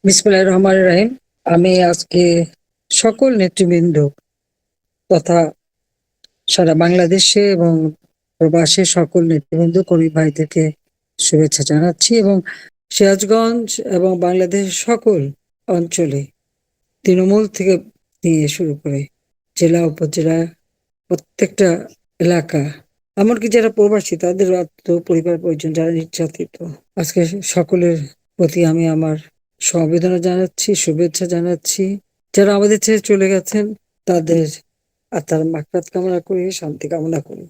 বিসমিল্লাহির রহমানির রহিম। আমি আজকে সকল নেতৃবৃন্দ তথা সারা বাংলাদেশে এবং প্রবাসে সকল নেতৃবৃন্দ কর্মী ভাইদেরকে শুভেচ্ছা জানাচ্ছি এবং সিরাজগঞ্জ এবং বাংলাদেশের সকল অঞ্চলে তৃণমূল থেকে নিয়ে শুরু করে জেলা উপজেলা প্রত্যেকটা এলাকা, এমনকি যারা প্রবাসী তাদের পরিবার পরিজন যারা নির্যাতিত, আজকে সকলের প্রতি আমি আমার সমবেদনা জানাচ্ছি, শুভেচ্ছা জানাচ্ছি। যারা আমাদের ছেড়ে চলে গেছেন তাদের আত্মার মাগফিরাত কামনা করি, শান্তি কামনা করি।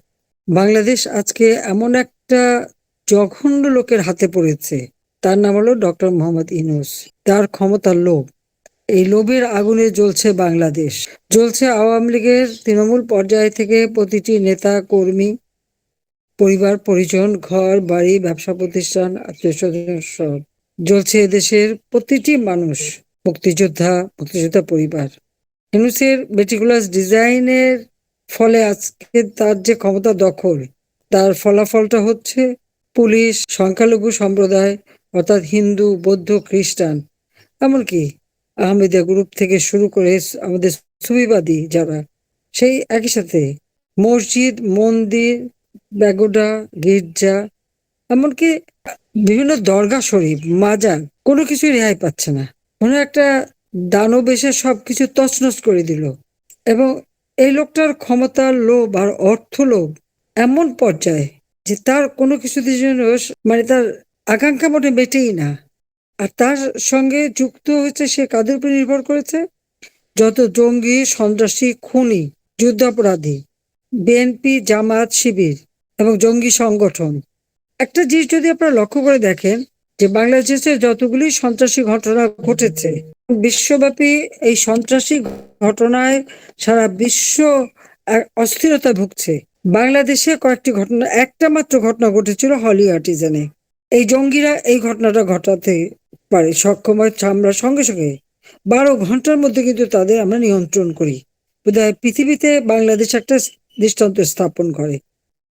বাংলাদেশ আজকে এমন একটা জঘন্য লোকের হাতে পড়েছে, তার নাম হলো ডক্টর মোহাম্মদ ইউনূস। তার ক্ষমতার লোভ, এই লোভের আগুনে জ্বলছে বাংলাদেশ, জ্বলছে আওয়ামী লীগের তৃণমূল পর্যায় থেকে প্রতিটি নেতা কর্মী, পরিবার পরিজন, ঘর বাড়ি, ব্যবসা প্রতিষ্ঠান, আত্মীয় স্বজন সব জ্বলছে এদেশের প্রতিটি মানুষ, মুক্তিযোদ্ধা পরিবার। ইউনূসের মেটিকুলাস ডিজাইনের ফলে আজকে তার যে ক্ষমতা দখল, তার ফলাফলটা হচ্ছে পুলিশ, সংখ্যালঘু সম্প্রদায় অর্থাৎ হিন্দু, বৌদ্ধ, খ্রিস্টান, এমনকি আহমেদিয়া গ্রুপ থেকে শুরু করে আমাদের সুফিবাদী যারা, সেই একই সাথে মসজিদ, মন্দির, প্যাগোডা, গির্জা, এমনকি বিভিন্ন দরগা শরীফ, মাজার, কোনো কিছুই রেহাই পাচ্ছে না। মনে হয় একটা দানব এসে সবকিছু তছনছ করে দিল। এবং এই লোকটার ক্ষমতার লোভ আর অর্থ লোভ এমন পর্যায়ে যে তার কোনো কিছুতে যেন মানে তার আকাঙ্ক্ষা মোটে মেটেই না। আর তার সঙ্গে যুক্ত হয়েছে, সে কাদের উপর নির্ভর করেছে? যত জঙ্গি, সন্ত্রাসী, খুনি, যুদ্ধাপরাধী, বিএনপি, জামাত, শিবির এবং জঙ্গি সংগঠন। একটা জিনিস যদি আপনারা লক্ষ্য করে দেখেন যে বাংলাদেশে যতগুলি সন্ত্রাসী ঘটনা ঘটেছে, বিশ্বব্যাপী এই সন্ত্রাসী ঘটনায় সারা বিশ্ব অস্থিরতা ভুগছে। বাংলাদেশে কয়েকটি ঘটনা, একটা মাত্র ঘটনা ঘটেছিল হলি আর্টিজানে। এই জঙ্গিরা এই ঘটনাটা ঘটাতে পারে সক্ষম হয় আমরা সঙ্গে সঙ্গে 12 ঘন্টার মধ্যে কিন্তু তাদের আমরা নিয়ন্ত্রণ করি। বোধহয় পৃথিবীতে বাংলাদেশ একটা দৃষ্টান্ত স্থাপন করে।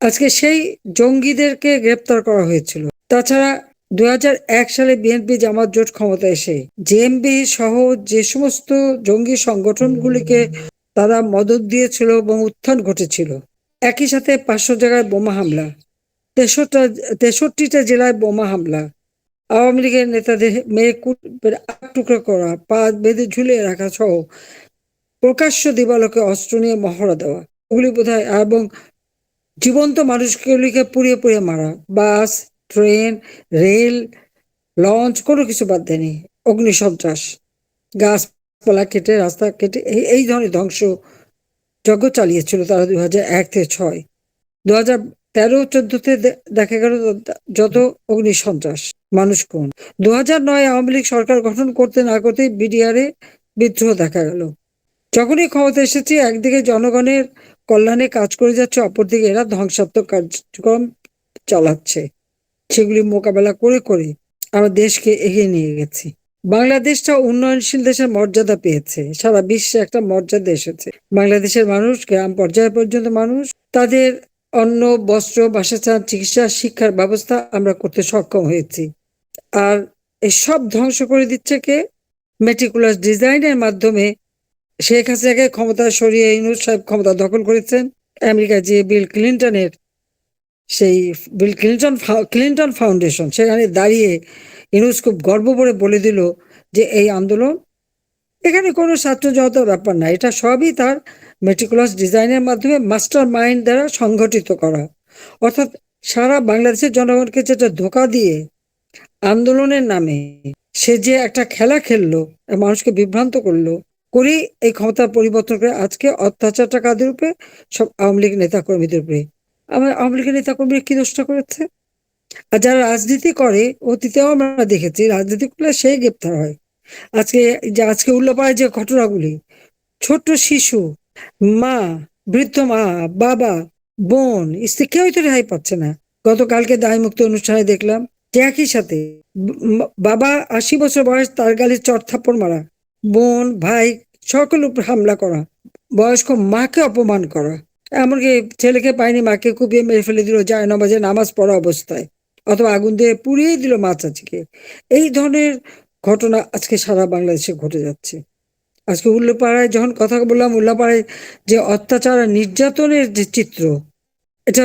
আজকে সেই জঙ্গিদেরকে গ্রেপ্তার করা হয়েছিল। তাছাড়া 2001 সালে বিএনপি জামাত জোট ক্ষমতা এসে জেএমবি সহ যে সমস্ত জঙ্গি সংগঠনগুলিকে তারা মদত দিয়েছিল এবং উত্থান ঘটেছিল, একই সাথে 500 জায়গায় বোমা হামলা, 63টা জেলায় বোমা হামলা, আওয়ামী লীগের নেতাদের মেয়ে টুকরো করা, পা বেঁধে ঝুলিয়ে রাখা সহ প্রকাশ্য দিবালোকে অস্ত্র নিয়ে মহড়া দেওয়া, ওগুলি বোধহয়, এবং জীবন্ত মানুষগুলিকে পুড়িয়ে পুড়িয়ে মারা, বাস, ট্রেন, রেল, লঞ্চ, কোনো কিছু বাদ দেয়নি। অগ্নিসন্ত্রাস, গাছপালা কেটে, রাস্তা কেটে এই ধরনের ধ্বংস যজ্ঞ চালিয়েছিল তারা 2001 থেকে 2006। 2013-14-তে দেখা গেল যত অগ্নিসন্ত্রাস, মানুষ খুন। 2009 আওয়ামী লীগ সরকার গঠন করতে না করতেই বিডিআরে বিদ্রোহ দেখা গেল। যখনই ক্ষমতা এসেছে, একদিকে জনগণের কল্যাণে কাজ করে যাচ্ছে, অপরদিকে এরা ধ্বংসাত্মক কার্যক্রম চালাচ্ছে। সেগুলি মোকাবেলা করে করে আমরা দেশকে এগিয়ে নিয়ে গেছি। বাংলাদেশটা উন্নয়নশীল দেশের মর্যাদা পেয়েছে, সারা বিশ্বে একটা মর্যাদা এসেছে। বাংলাদেশের মানুষ, গ্রাম পর্যায় পর্যন্ত মানুষ, তাদের অন্ন, বস্ত্র, বাসস্থান, চিকিৎসা, শিক্ষার ব্যবস্থা আমরা করতে সক্ষম হয়েছি। আর এসব ধ্বংস করে দিচ্ছে কে? মেটিকুলাস ডিজাইনের মাধ্যমে শেখ হাসিনাকে ক্ষমতা সরিয়ে ইউনূস সাহেব ক্ষমতা দখল করেছেন। আমেরিকা যে বিল ক্লিন্টনের, সেই ক্লিন্টন ফাউন্ডেশন, সেখানে দাঁড়িয়ে ইউনূস খুব গর্ব করে বলে দিল যে এই আন্দোলন, এখানে কোনো ছাত্র জনতার ব্যাপার না, এটা সবই তার মেটিকুলাস ডিজাইনের মাধ্যমে মাস্টার মাইন্ড দ্বারা সংগঠিত করা। অর্থাৎ সারা বাংলাদেশের জনগণকে যেটা ধোঁকা দিয়ে আন্দোলনের নামে সে যে একটা খেলা খেললো, মানুষকে বিভ্রান্ত করলো, করেই এই ক্ষমতার পরিবর্তন করে আজকে অত্যাচারটা কাদের উপরে? সব আওয়ামী লীগ নেতা কর্মীদের উপরে। আমার আওয়ামী লীগের নেতা কর্মীরা কি দোষটা করেছে? আর যারা রাজনীতি করে, অতীতেও আমরা দেখেছি রাজনীতি করলে সেই গ্রেপ্তার হয়। আজকে উল্লাপাড়ায় যে ঘটনাগুলি, ছোট্ট শিশু, মা, বৃদ্ধ মা, বাবা, বোন, স্ত্রী, কেউই তো রেহাই পাচ্ছে না। গতকালকে দায় মুক্তি অনুষ্ঠানে দেখলাম যে একই সাথে বাবা 80 বছর বয়স, তার গালে চড় থাপ্পড় মারা, বোন, ভাই, সকলের উপর হামলা করা, বয়স্ক মাকে অপমান করা, এমনকি ছেলেকে পায়নি মাকে কুপিয়ে মেরে ফেলে দিল জায়নামাজে নামাজ পড়া অবস্থায়, অথবা আগুন দিয়ে পুড়িয়ে দিল মা চাচিকে। এই ধরনের ঘটনা আজকে সারা বাংলাদেশে ঘটে যাচ্ছে। আজকে উল্লাপাড়ায় যখন কথা বললাম, উল্লাপাড়ায় যে অত্যাচার আর নির্যাতনের যে চিত্র, এটা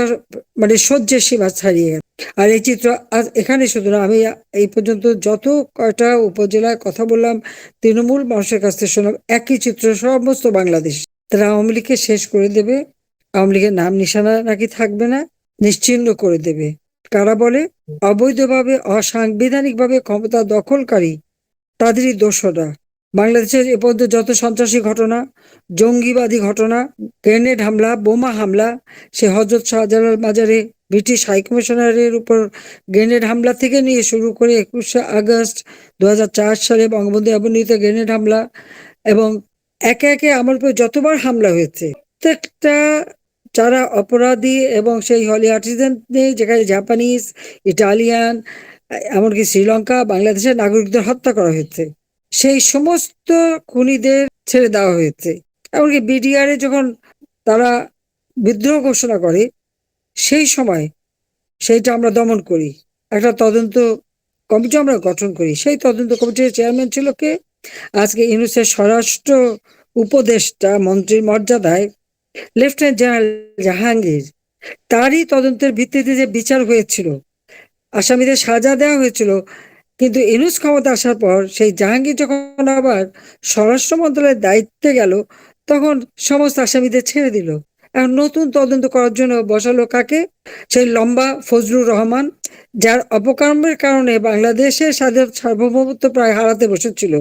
মানে সহ্যের সীমা ছাড়িয়ে গেছে। আর এই চিত্র আজ এখানে শুধু না, আমি এই পর্যন্ত যত কয়টা উপজেলায় কথা বললাম, তৃণমূল মানুষের কাছ থেকে শুনলাম একই চিত্র সমস্ত বাংলাদেশ। তারা আওয়ামী লীগকে শেষ করে দেবে, আওয়ামী লীগের নাম নিশানা নাকি থাকবে না, নিশ্চিহ্ন করে দেবে। কারা বলে? অবৈধভাবে অসাংবিধানিকভাবে ক্ষমতা দখলকারী তাদেরই দোষরা। বাংলাদেশের এ পর্যন্ত যত সন্ত্রাসী ঘটনা, জঙ্গিবাদী ঘটনা, গ্রেনেড হামলা, বোমা হামলা, সে হজরত শাহজালাল মাজারে ব্রিটিশ হাইকমিশনারের উপর গ্রেনেড হামলা থেকে নিয়ে শুরু করে 21শে আগস্ট 2004 সালে বঙ্গবন্ধু এভিনিউতে গ্রেনেড হামলা, এবং একে একে আমার উপর যতবার হামলা হয়েছে, প্রত্যেকটা যারা অপরাধী এবং সেই হলি আর্টিজান নেই, যেখানে জাপানিজ, ইটালিয়ান, এমনকি শ্রীলঙ্কা, বাংলাদেশের নাগরিকদের হত্যা করা হয়েছে, সেই সমস্ত খুনিদের ছেড়ে দেওয়া হয়েছে। এমনকি বিডিআর যখন তারা বিদ্রোহ ঘোষণা করে, সেই সময় সেইটা আমরা দমন করি, একটা তদন্ত কমিটি আমরা গঠন করি। সেই তদন্ত কমিটির চেয়ারম্যান ছিল কে? আজকে ইউনূসের স্বরাষ্ট্র উপদেষ্টা মন্ত্রীর মর্যাদায় লেফটেন্যান্ট জেনারেল জাহাঙ্গীর, তারই তদন্তের ভিত্তিতে যে বিচার হয়েছিল, আসামিদের সাজা দেওয়া হয়েছিল। কিন্তু ইউনূস ক্ষমতা আসার পর সেই জাহাঙ্গীর যখন আবার স্বরাষ্ট্র মন্ত্রণালয়ের দায়িত্বে গেল, তখন সমস্ত আসামিদের ছেড়ে দিল। এখন নতুন তদন্ত করার জন্য বসালো কাকে? সেই লম্বা ফজলুর রহমান, যার অপকর্মের কারণে বাংলাদেশের সার্বভৌমত্ব প্রায় হারাতে বসেছিল।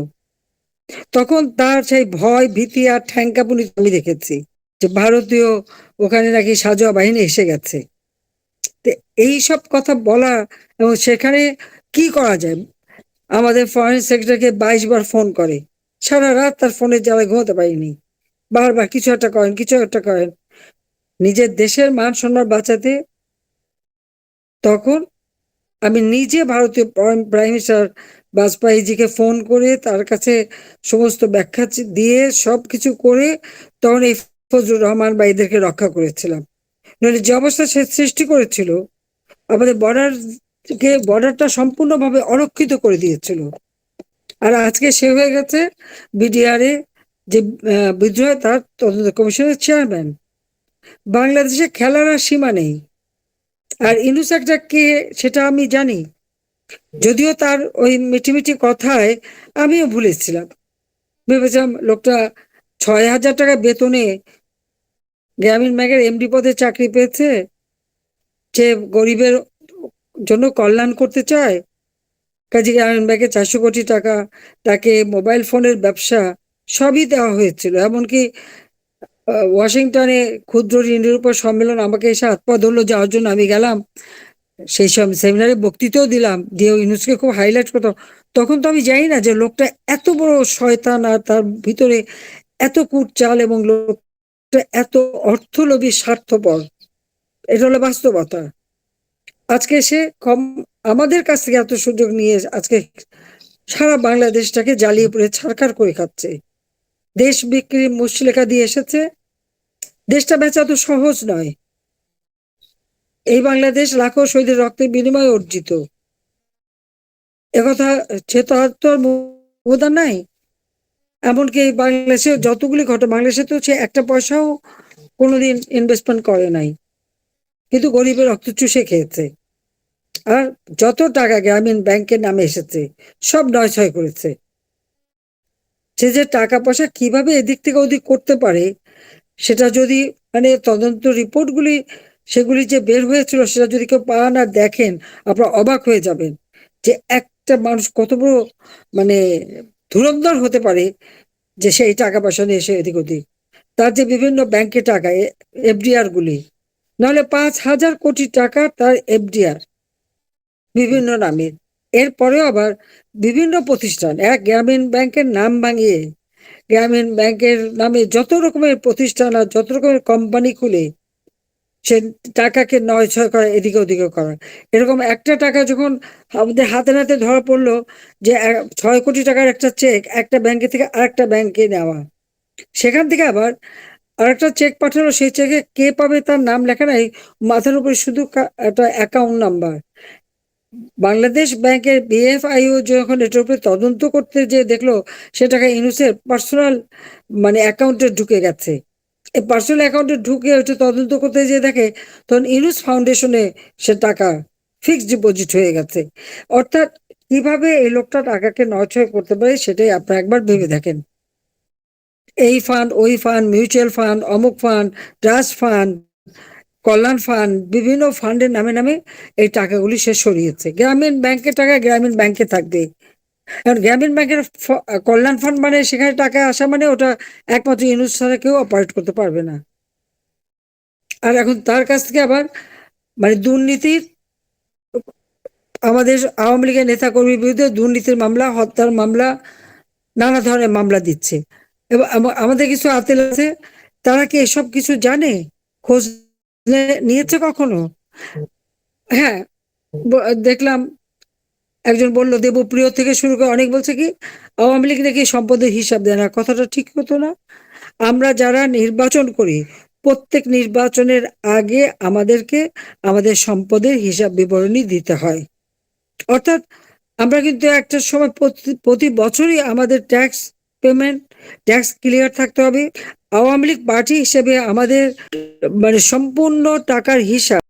তখন তার সেই ভয়, ভীতি আর ঠ্যাংকাপুনি আমি দেখেছি, যে ভারতীয় ওখানে নাকি সাজোয়া বাহিনী এসে গেছে। এই সব কথা বলা, এবং সেখানে কি করা যায়? আমাদের ফরেন সেক্রেটারিকে 22 বার ফোন করে, সারা রাত তার ফোনে জ্বালায় ঘুমাতে পারিনি, বারবার কিছু একটা করেন, কিছু একটা করেন, নিজের দেশের মান সম্মান বাঁচাতে। তখন আমি নিজে ভারতীয় প্রাইম মিনিস্টার বাজপেয়ীজিকে ফোন করে তার কাছে সমস্ত ব্যাখ্যা দিয়ে সবকিছু করে তখন এই ফজলুর রহমান বা এদেরকে রক্ষা করেছিলাম। নইলে যে অবস্থা সে সৃষ্টি করেছিল, আমাদের বর্ডারটা সম্পূর্ণভাবে অরক্ষিত করে দিয়েছিল। আর আজকে সে হয়ে গেছে বিডিআর যে বিদ্রোহ, তার তদন্ত কমিশনের চেয়ারম্যান। বাংলাদেশে খেলার আর সীমা নেই। আর ইউনূস একটা কে সেটা আমি জানি, যদিও তার ওই মিটিমিটি কথায় আমিও ভুলেছিলাম। ভেবেছিলাম লোকটা 6,000 টাকা বেতনে গ্রামীণ ব্যাংকের এমডি পদে চাকরি পেয়েছে, যে গরিবের জন্য কল্যাণ করতে চায়। কাজী গ্রামীণ ব্যাংকে 400 কোটি টাকা, তাকে মোবাইল ফোনের ব্যবসা সবই দেওয়া হয়েছিল। এমনকি ওয়াশিংটনে ক্ষুদ্র ঋণের উপর সম্মেলন আমাকে এসে হাত পা ধরলো যাওয়ার জন্য, আমি গেলাম। সেই সব সেমিনারে বক্তৃতাও দিলাম, দিয়ে ইউনূসকে খুব হাইলাইট করতাম। তখন তো আমি জানি না যে লোকটা এত বড় শয়তান, আর তার ভিতরে এত কূট চাল, এবং লোকটা এত অর্থলোভী, স্বার্থপর। এটা হলো বাস্তবতা। আজকে সে আমাদের কাছ থেকে এত সুযোগ নিয়ে আজকে সারা বাংলাদেশটাকে জ্বালিয়ে পুড়ে ছারখার করে খাচ্ছে। দেশ বিক্রি মুচলেখা দিয়ে এসেছে। দেশটা বেচা তো সহজ নয়। এই বাংলাদেশ লাখো শহীদের রক্তের বিনিময়ে অর্জিত, একথা সে তো আর অবদান নাই। এমনকি বাংলাদেশে যতগুলি ঘটনা, বাংলাদেশে তো সে একটা পয়সাও কোনোদিন ইনভেস্টমেন্ট করে নাই, কিন্তু গরিবের রক্ত চুষে খেয়েছে। আর যত টাকা গ্রামীণ ব্যাংকের নামে এসেছে সব নয় করেছে। সে যে টাকা পয়সা কিভাবে এদিক থেকে ওদিক করতে পারে, সেটা যদি মানে তদন্ত রিপোর্টগুলি সেগুলি যে বের হয়েছিল, সেটা যদি কেউ পান আর দেখেন, আপনারা অবাক হয়ে যাবেন যে একটা মানুষ কত বড় মানে ধুরন্ধর হতে পারে, যে সেই টাকা পয়সা নিয়ে এসে এদিক ওদিক। তার যে বিভিন্ন ব্যাংকে টাকা, এফডিআর গুলি, নাহলে 5,000 কোটি টাকা তার এফডিআর বিভিন্ন নামে। এরপরেও আবার বিভিন্ন প্রতিষ্ঠান, এক গ্রামীণ ব্যাংকের নাম ভাঙিয়ে গ্রামীণ ব্যাংকের নামে যত রকমের প্রতিষ্ঠান আর যত রকমের কোম্পানি খুলে সে টাকাকে নয় ছয় করা, এদিকে ওদিকে করা। এরকম একটা টাকা যখন আমাদের হাতে নাতে ধরা পড়লো, যে 6 কোটি টাকার একটা চেক একটা ব্যাংকে থেকে আরেকটা ব্যাংকে নেওয়া, সেখান থেকে আবার আরেকটা চেক পাঠালো, সেই চেকে কে পাবে তার নাম লেখা নাই, মাথার উপরে শুধু একটা অ্যাকাউন্ট নাম্বার। বাংলাদেশ ব্যাংকের বিএফআইও যখন এটার উপরে তদন্ত করতে যে দেখলো সে টাকা ইউনূসের পার্সোনাল মানে অ্যাকাউন্টে ঢুকে গেছে, এই পার্সোনাল অ্যাকাউন্টে ঢুকে ওটা তদন্ত করতে যে দেখে তখন ইউনূস ফাউন্ডেশনে সে টাকা ফিক্সড ডিপোজিট হয়ে গেছে। অর্থাৎ কিভাবে এই লোকটা টাকাকে নয়ছয় করতে পারে সেটাই আপনারা একবার ভেবে দেখেন। এই ফান্ড, ওই ফান্ড, মিউচুয়াল ফান্ড, অমুক ফান্ড, ট্রাস্ট ফান্ড, কল্যাণ ফান্ড, বিভিন্ন ফান্ডের নামে নামে এই টাকাগুলি সে সরিয়েছে। গ্রামীণ ব্যাংকের টাকা গ্রামীণ ব্যাংকে থাকবে, কারণ গ্রামীণ ব্যাংকের কল্যাণ ফান্ড মানে সেখানে টাকা আসা মানে ওটা একমাত্র ইউনূস ছাড়া কেউ অপারেট করতে পারবে না। আর এখন তার কাছ থেকে আবার মানে দুর্নীতির, আমাদের আওয়ামী লীগের নেতা কর্মীর বিরুদ্ধে দুর্নীতির মামলা, হত্যার মামলা, নানা ধরনের মামলা দিচ্ছে। এবং আমাদের কিছু আতেল আছে, তারা কি এসব কিছু জানে, খোঁজ নিয়েছে কখনো? হ্যাঁ, দেখলাম একজন বলল দেবপ্রিয় থেকে শুরু করে অনেক বলছে কি আওয়ামী লীগ নাকি সম্পদের হিসাব দেয় না। কথাটা ঠিক হতো না? আমরা যারা নির্বাচন করি প্রত্যেক নির্বাচনের আগে আমাদেরকে আমাদের সম্পদের হিসাব বিবরণী দিতে হয়। অর্থাৎ আমরা কিন্তু একটা সময় প্রতি বছরই আমাদের ট্যাক্স পেমেন্ট, ট্যাক্স ক্লিয়ার থাকতে হবে। আওয়ামী লীগ পার্টি হিসেবে আমাদের মানে সম্পূর্ণ টাকার হিসাব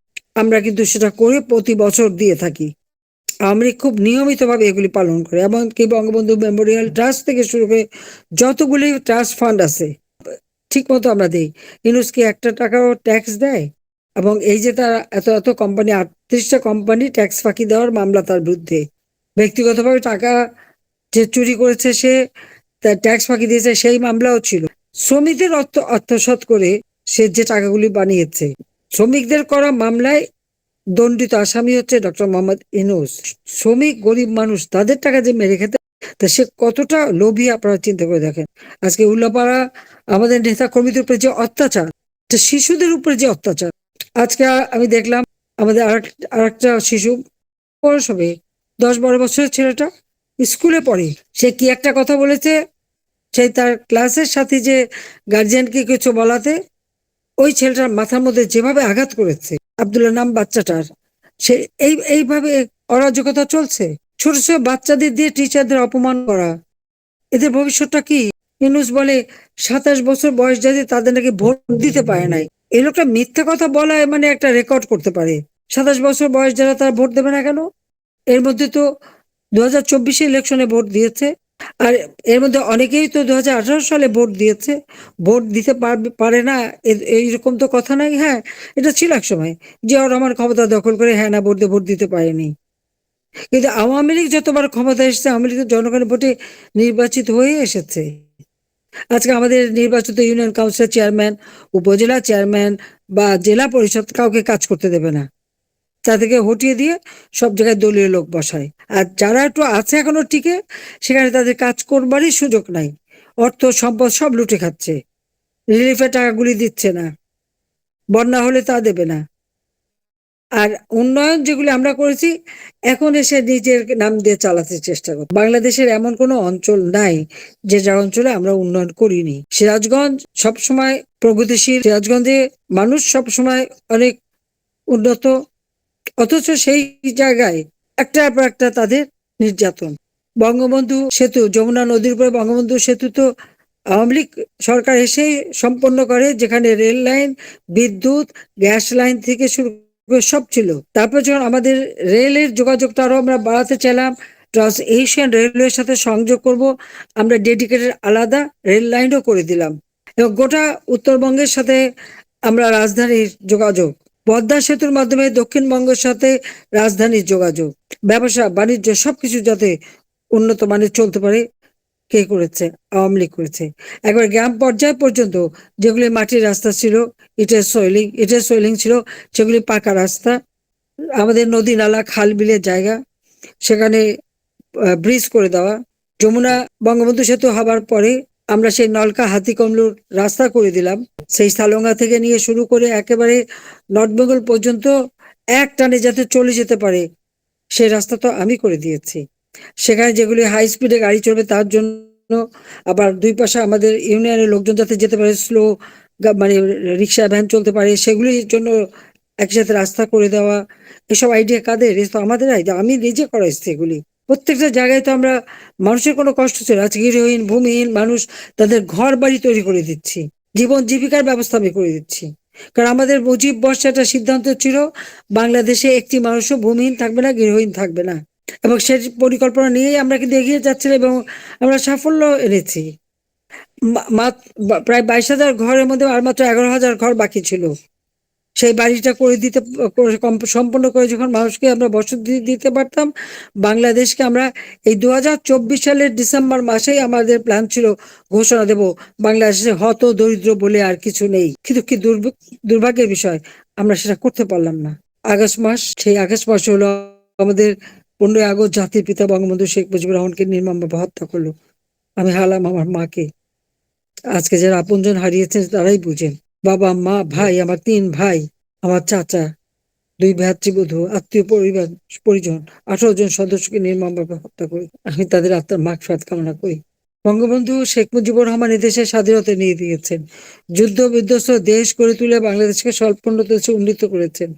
আমরা কিন্তু সেটা করে প্রতি বছর দিয়ে থাকি। আওয়ামী লীগ খুব নিয়মিতভাবে এগুলি পালন করে, এমনকি বঙ্গবন্ধু মেমোরিয়াল ট্রাস্ট থেকে শুরু করে যতগুলি ট্রাস্ট ফান্ড আছে ঠিক মতো আমরা দিই। ইউনূস কি একটা টাকাও ট্যাক্স দেয়? এবং এই যে তার এত এত কোম্পানি, 38টা কোম্পানি ট্যাক্স ফাঁকি দেওয়ার মামলা তার বিরুদ্ধে, ব্যক্তিগতভাবে টাকা যে চুরি করেছে সে তার ট্যাক্স ফাঁকি দিয়েছে সেই মামলাও ছিল। শ্রমিকদের অর্থ আত্মসাৎ করে সে যে টাকাগুলি বানিয়েছে, শ্রমিকদের করা মামলায় দণ্ডিত আসামি হচ্ছে ডক্টর মোহাম্মদ ইউনূস। শ্রমিক গরিব মানুষ তাদের টাকা যে মেরে খেতে, তা সে কতটা লোভী আপনারা চিন্তা করে দেখেন। আজকে উল্লাপাড়া আমাদের নেতা কর্মীদের উপরে যে অত্যাচার, শিশুদের উপরে যে অত্যাচার, আজকে আমি দেখলাম আমাদের আরেকটা শিশু বয়স হবে 10-12 বছরের ছেলেটা স্কুলে পড়ে, সে কি একটা কথা বলেছে, সেই তার ক্লাসের সাথে যে গার্জিয়ানকে কিছু বলাতে ওই ছেলেটার মাথার মধ্যে যেভাবে আঘাত করেছে, আব্দুল্লাহ নাম বাচ্চাটার, সে এইভাবে অরাজকতা চলছে। ছোট ছোট বাচ্চাদের দিয়ে টিচারদের অপমান করা, এদের ভবিষ্যৎটা কি? ইউনূস বলে 27 বছর বয়স যাদের তাদের নাকি ভোট দিতে পারে নাই। এই লোকটা মিথ্যা কথা বলায় মানে একটা রেকর্ড করতে পারে। 27 বছর বয়স যারা তারা ভোট দেবে না কেন? এর মধ্যে তো 2024 ইলেকশনে ভোট দিয়েছে, আর এর মধ্যে অনেকেই তো 2018 সালে ভোট দিয়েছে। ভোট দিতে পারে না এইরকম তো কথা নাই। হ্যাঁ, এটা ছিল এক সময়, জিয়াউর রহমান ক্ষমতা দখল করে হ্যাঁ না ভোট দিতে পারেনি। কিন্তু আওয়ামী লীগ যতবার ক্ষমতা এসেছে, আওয়ামী লীগ জনগণের ভোটে নির্বাচিত হয়ে এসেছে। আজকে আমাদের নির্বাচিত ইউনিয়ন কাউন্সিলের চেয়ারম্যান, উপজেলা চেয়ারম্যান বা জেলা পরিষদ কাউকে কাজ করতে দেবে না, তাদেরকে হটিয়ে দিয়ে সব জায়গায় দলীয় লোক বসায়। আর যারা একটু আছে এখনো টিকে, সেখানে তাদের কাজ করবারই সুযোগ নাই। অর্থ সম্পদ সব লুটে খাচ্ছে, রিলিফের টাকাগুলি দিচ্ছে না, বন্যা হলে তা দেবে না। আর উন্নয়ন যেগুলি আমরা করেছি এখন এসে নিজের নাম দিয়ে চালাতে চেষ্টা করছে। বাংলাদেশের এমন কোনো অঞ্চল নাই যে যার অঞ্চলে আমরা উন্নয়ন করিনি। সিরাজগঞ্জ সবসময় প্রগতিশীল, সিরাজগঞ্জে মানুষ সবসময় অনেক উন্নত, অথচ সেই জায়গায় একটার পর একটা তাদের নির্যাতন। বঙ্গবন্ধু সেতু, যমুনা নদীর উপরে বঙ্গবন্ধু সেতু তো আওয়ামী লীগ সরকার এসেই সম্পন্ন করে, যেখানে রেল লাইন, বিদ্যুৎ, গ্যাস লাইন থেকে শুরু করে সব ছিল। তারপর যখন আমাদের রেলের যোগাযোগটা আরো আমরা বাড়াতে চাইলাম, ট্রান্স এশিয়ান রেলওয়ের সাথে সংযোগ করব, আমরা ডেডিকেটেড আলাদা রেল লাইনও করে দিলাম। এবং গোটা উত্তরবঙ্গের সাথে আমরা রাজধানীর যোগাযোগ, পদ্মা সেতুর মাধ্যমে দক্ষিণবঙ্গের সাথে রাজধানীর যোগাযোগ, ব্যবসা বাণিজ্য সবকিছু যাতে উন্নত মানের চলতে পারে, কে করেছে? আওয়ামী লীগ করেছে। একবার গ্রাম পর্যায় পর্যন্ত যেগুলি মাটির রাস্তা ছিল, ইটের সোয়েলিং ছিল, সেগুলি পাকা রাস্তা। আমাদের নদী নালা খাল বিলের জায়গা, সেখানে ব্রিজ করে দেওয়া। যমুনা বঙ্গবন্ধু সেতু হবার পরে আমরা সেই নলকা হাতিকমলুর রাস্তা করে দিলাম। সেই সালঙ্গা থেকে নিয়ে শুরু করে একেবারে নর্থ বেঙ্গল পর্যন্ত এক টানে যাতে চলে যেতে পারে সেই রাস্তা তো আমি করে দিয়েছি। সেখানে যেগুলি হাই স্পিডে গাড়ি চলবে তার জন্য, আবার দুই পাশে আমাদের ইউনিয়নের লোকজন যাতে যেতে পারে, স্লো মানে রিক্সা ভ্যান চলতে পারে, সেগুলির জন্য একসাথে রাস্তা করে দেওয়া, এসব আইডিয়া কাদের? এ তো আমাদের আইডিয়া, আমি নিজে করা এসেছি এগুলি। প্রত্যেকটা জায়গায় তো আমরা মানুষের কোনো কষ্ট ছিল, আজকে গৃহহীন ভূমিহীন মানুষ তাদের ঘর বাড়ি তৈরি করে দিচ্ছি, জীবন জীবিকার ব্যবস্থা আমি করে দিচ্ছি। কারণ আমাদের মুজিব বর্ষে একটা সিদ্ধান্ত ছিল, বাংলাদেশে একটি মানুষও ভূমিহীন থাকবে না, গৃহহীন থাকবে না। এবং সেই পরিকল্পনা নিয়েই আমরা কিন্তু এগিয়ে যাচ্ছিলাম এবং আমরা সাফল্য এনেছি। প্রায় 22,000 ঘরের মধ্যে আর মাত্র 11,000 ঘর বাকি ছিল। সেই বাড়িটা করে দিতে সম্পন্ন করে যখন মানুষকে আমরা বসতি দিতে পারতাম, বাংলাদেশকে আমরা এই 2024 সালের ডিসেম্বর মাসেই আমাদের প্ল্যান ছিল ঘোষণা দেব বাংলাদেশে হত দরিদ্র বলে আর কিছু নেই। কিন্তু কি দুর্ভাগ্যের বিষয়, আমরা সেটা করতে পারলাম না। আগস্ট মাস, সেই আগস্ট মাস হলো আমাদের 15ই আগস্ট জাতির পিতা বঙ্গবন্ধু শেখ মুজিবুর রহমানকে নির্মমভাবে হত্যা করলো। আমি হারালাম আমার মাকে। আজকে যারা আপনজন হারিয়েছেন তারাই বুঝেন। বাবা, মা, ভাই, আমার 3 ভাই, আমার চাচা, 2 ভ্রাতৃবধূ, আত্মীয় পরিজন, 18 জন সদস্যকে নির্মমভাবে হত্যা করে। আমি তাদের আত্মার মাগফিরাত কামনা করি। বঙ্গবন্ধু শেখ মুজিবুর রহমান এদেশের স্বাধীনতা নিয়ে দিয়েছেন, যুদ্ধ বিধ্বস্ত দেশ করে তুলে বাংলাদেশকে স্বল্পোন্নত দেশে উন্নীত করেছেন।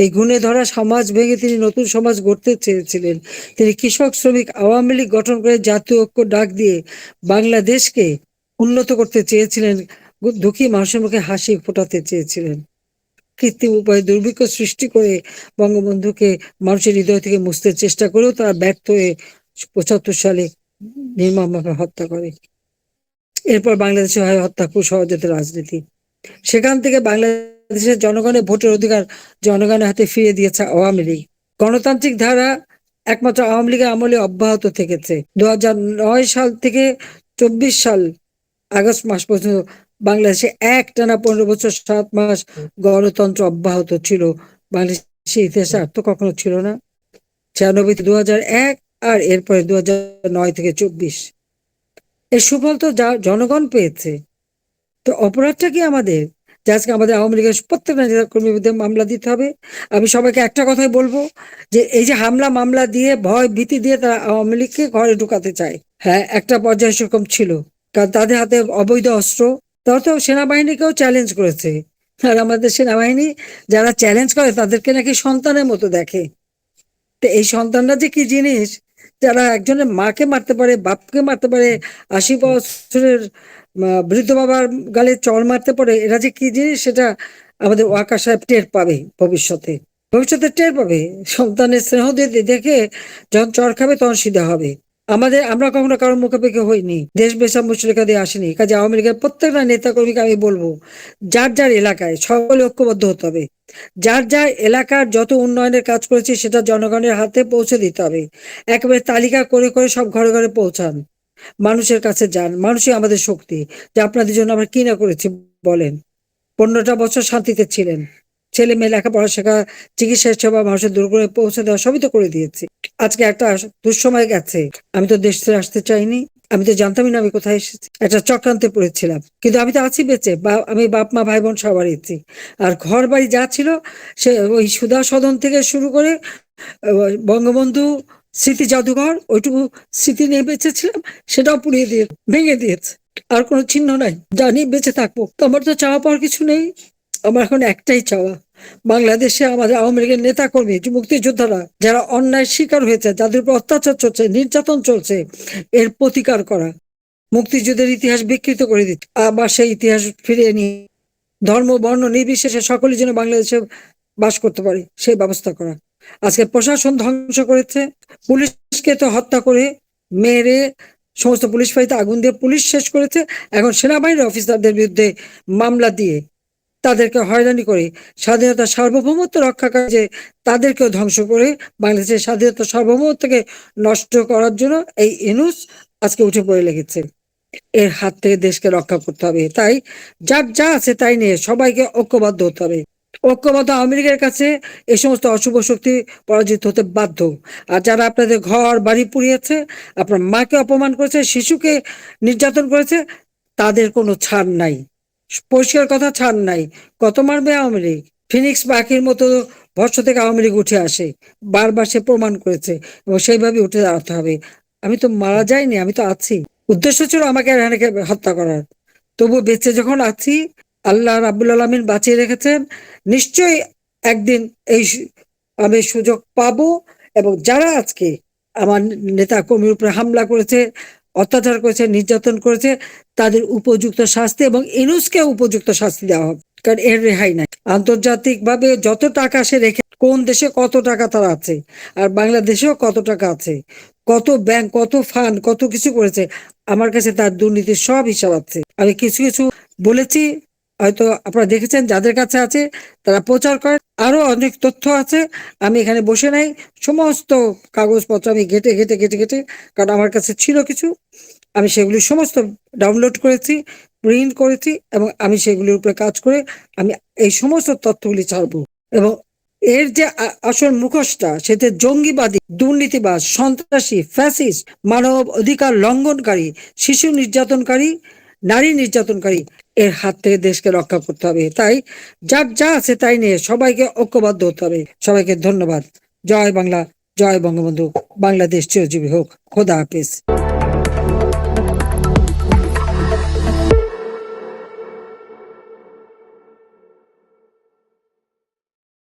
এই গুণে ধরা সমাজ ভেঙে তিনি নতুন সমাজ গড়তে চেয়েছিলেন। তিনি কৃষক শ্রমিক আওয়ামী লীগ গঠন করে জাতীয় ঐক্য ডাক দিয়ে বাংলাদেশকে উন্নত করতে চেয়েছিলেন, দুঃখী মানুষের মুখে হাসি ফোটাতে চেয়েছিলেন। কৃত্রিম উপায়ে দুর্ভিক্ষ সৃষ্টি করে বঙ্গবন্ধুকে মানুষের হৃদয় থেকে মুছতে চেষ্টা করেও তারা ব্যর্থ হয়ে 75 সালে নির্মমভাবে হত্যা করে। এরপর বাংলাদেশে হয় হত্যা, কুসহজাতের রাজনীতি। সেখান থেকে বাংলাদেশের জনগণের ভোটের অধিকার জনগণের হাতে ফিরিয়ে দিয়েছে আওয়ামী লীগ। গণতান্ত্রিক ধারা একমাত্র আওয়ামী লীগের আমলে অব্যাহত থেকেছে। 2009 সাল থেকে 24 সাল আগস্ট মাস পর্যন্ত বাংলাদেশে একটানা 15 বছর 7 মাস গণতন্ত্র অব্যাহত ছিল। বাংলাদেশের ইতিহাসে আর তো কখনো ছিল না। 96 থেকে 2001 আর এরপরে 2009 থেকে 24। এর সুফল তো জনগণ পেয়েছে। তো অপরাধটা কি আমাদের, যে আজকে আমাদের আওয়ামী লীগের প্রত্যেকটা নেতা কর্মীর বিরুদ্ধে মামলা দিতে হবে? আমি সবাইকে একটা কথাই বলবো, যে এই যে হামলা মামলা দিয়ে ভয় ভীতি দিয়ে তারা আওয়ামী লীগকে ঘরে ঢুকাতে চায়। হ্যাঁ, একটা পর্যায়ে সেরকম ছিল, কারণ তাদের হাতে অবৈধ অস্ত্র। তারা তো সেনাবাহিনীকেও চ্যালেঞ্জ করেছে, আর আমাদের সেনাবাহিনী যারা চ্যালেঞ্জ করে তাদেরকে নাকি সন্তানের মতো দেখে। তো এই সন্তানরা যে কি জিনিস, যারা একজনের মাকে মারতে পারে, বাপকে মারতে পারে, 80 বছরের বৃদ্ধ বাবার গালে চড় মারতে পারে, এরা যে কি জিনিস সেটা আমাদের ওয়াকার সাহেব টের পাবে ভবিষ্যতে। ভবিষ্যতে টের পাবে, সন্তানের স্নেহ দিয়ে দেখে যখন চড় খাবে তখন সিধা হবে। আমরা কখনো কারোর মুখোমুখি হইনি, দেশ বেসা মুচলেখা দিয়ে আসেনি। কাজে আওয়ামী লীগের প্রত্যেকটা নেতা কর্মীকে আমি বলবো, যার যার এলাকায় সকলে ঐক্যবদ্ধ হতে হবে। যার যার এলাকার যত উন্নয়নের কাজ করেছে সেটা জনগণের হাতে পৌঁছে দিতে হবে। একেবারে তালিকা করে করে সব ঘরে ঘরে পৌঁছান, মানুষের কাছে যান। মানুষই আমাদের শক্তি। যে আপনাদের জন্য আমরা কি না করেছি বলেন। 15টা বছর শান্তিতে ছিলেন, ছেলে মেয়ে লেখাপড়া শেখা, চিকিৎসা সেবা মানুষের দূর করে পৌঁছে দেওয়া, সবই তো করে দিয়েছি। আজকে একটা দুঃসময় গেছে, আমি তো দেশ ছেড়ে আসতে চাইনি, আমি তো জানতামই না আমি কোথায় এসেছি। একটা চক্রান্তে পড়েছিলাম, কিন্তু আমি তো আছি বেঁচে, আমি বাপ মা ভাই বোন সবারই। আর ঘর বাড়ি যা ছিল সে ওই সুধা সদন থেকে শুরু করে বঙ্গবন্ধু স্মৃতি জাদুঘর, ওইটুকু স্মৃতি নিয়ে বেঁচেছিলাম, সেটাও পুড়িয়ে দিয়ে ভেঙে দিয়েছে। আর কোনো চিহ্ন নাই, জানি বেঁচে থাকবো। তো আমার তো চাওয়া পাওয়ার কিছু নেই। আমার এখন একটাই চাওয়া, বাংলাদেশে আমাদের আওয়ামী লীগের নেতা কর্মী, মুক্তিযোদ্ধারা যারা অন্যায় শিকার হয়েছে, যাদের উপর অত্যাচার চলছে, নির্যাতন চলছে, এর প্রতিকার করা। মুক্তিযুদ্ধের ইতিহাস বিকৃত করে দিচ্ছে, আবার সেই ইতিহাস ফিরিয়ে নিয়ে ধর্ম বর্ণ নির্বিশেষে সকলের জন্য বাংলাদেশে বাস করতে পারে সেই ব্যবস্থা করা। আজকে প্রশাসন ধ্বংস করেছে, পুলিশকে তো হত্যা করে মেরে সমস্ত পুলিশ বাড়িতে আগুন দিয়ে পুলিশ শেষ করেছে। এখন সেনাবাহিনীর অফিসারদের বিরুদ্ধে মামলা দিয়ে তাদেরকে হয়রানি করে স্বাধীনতার সার্বভৌমত্ব রক্ষা কাজে তাদেরকেও ধ্বংস করে বাংলাদেশের স্বাধীনতা সার্বভৌমত্বকে নষ্ট করার জন্য এই ইউনূস আজকে উঠে পড়ে লেগেছে। এর হাত থেকে দেশকে রক্ষা করতে হবে। তাই যার যা আছে তাই নিয়ে সবাইকে ঐক্যবদ্ধ হতে হবে। ঐক্যবদ্ধ আওয়ামী লীগের কাছে এই সমস্ত অশুভ শক্তি পরাজিত হতে বাধ্য। আর যারা আপনাদের ঘর বাড়ি পুড়িয়েছে, আপনার মাকে অপমান করেছে, শিশুকে নির্যাতন করেছে, তাদের কোনো ছাড় নাই, পরিষ্কার কথা, ছাড় নাই। কত মারবে আওয়ামী লীগ? ফিনিক্স পাখির মতো ভস্ম থেকে আওয়ামী লীগ উঠে আসে, বারবার সে প্রমাণ করেছে, এবং সেইভাবে উঠে দাঁড়াতে হবে। আমি তো মারা যাইনি, আমি তো আছি। উদ্দেশ্য ছিল আমাকে হত্যা করার, তবু বেঁচে যখন আছি, আল্লাহ রাব্বুল আলামিন বাঁচিয়ে রেখেছেন। নিশ্চয়ই একদিন এই আমি সুযোগ পাবো, এবং যারা আজকে আমার নেতা কর্মীর উপরে হামলা করেছে, অত্যাচার করেছে, নির্যাতন করেছে, তাদের উপযুক্ত শাস্তি এবং ইনুসকে উপযুক্ত শাস্তি দেওয়া হবে, কারণ এর রেহাই নাই। আন্তর্জাতিক ভাবে যত টাকা সে রেখে, কোন দেশে কত টাকা তার আছে, আর বাংলাদেশেও কত টাকা আছে, কত ব্যাংক, কত ফান্ড, কত কিছু করেছে, আমার কাছে তার দুর্নীতির সব হিসাব আছে। আমি কিছু কিছু বলেছি, হয়তো আপনারা দেখেছেন, যাদের কাছে আছে তারা প্রচার করেন। আরো অনেক তথ্য আছে, আমি এখানে বসে নাই, সমস্ত কাগজপত্র আমি ঘেটে ঘেটে ঘেটে ঘেটে, কারণ আমার কাছে ছিল কিছু, আমি সেগুলি সমস্ত ডাউনলোড করেছি, প্রিন্ট করেছি, এবং আমি সেগুলির উপরে কাজ করে আমি এই সমস্ত তথ্যগুলি ছাড়বো। এবং এর যে আসল মুখোশটা, সেটা জঙ্গিবাদী, দুর্নীতিবাজ, সন্ত্রাসী, ফ্যাসিস্ট, মানব অধিকার লঙ্ঘনকারী, শিশু নির্যাতনকারী, নারী নির্যাতনকারী, এর হাত থেকে দেশকে রক্ষা করতে হবে। তাই যার যা আছে তাই নিয়ে সবাইকে ঐক্যবদ্ধ হতে হবে। সবাইকে ধন্যবাদ। জয় বাংলা, জয় বঙ্গবন্ধু, বাংলাদেশ চিরজীবী হোক। খোদা হাফেজ।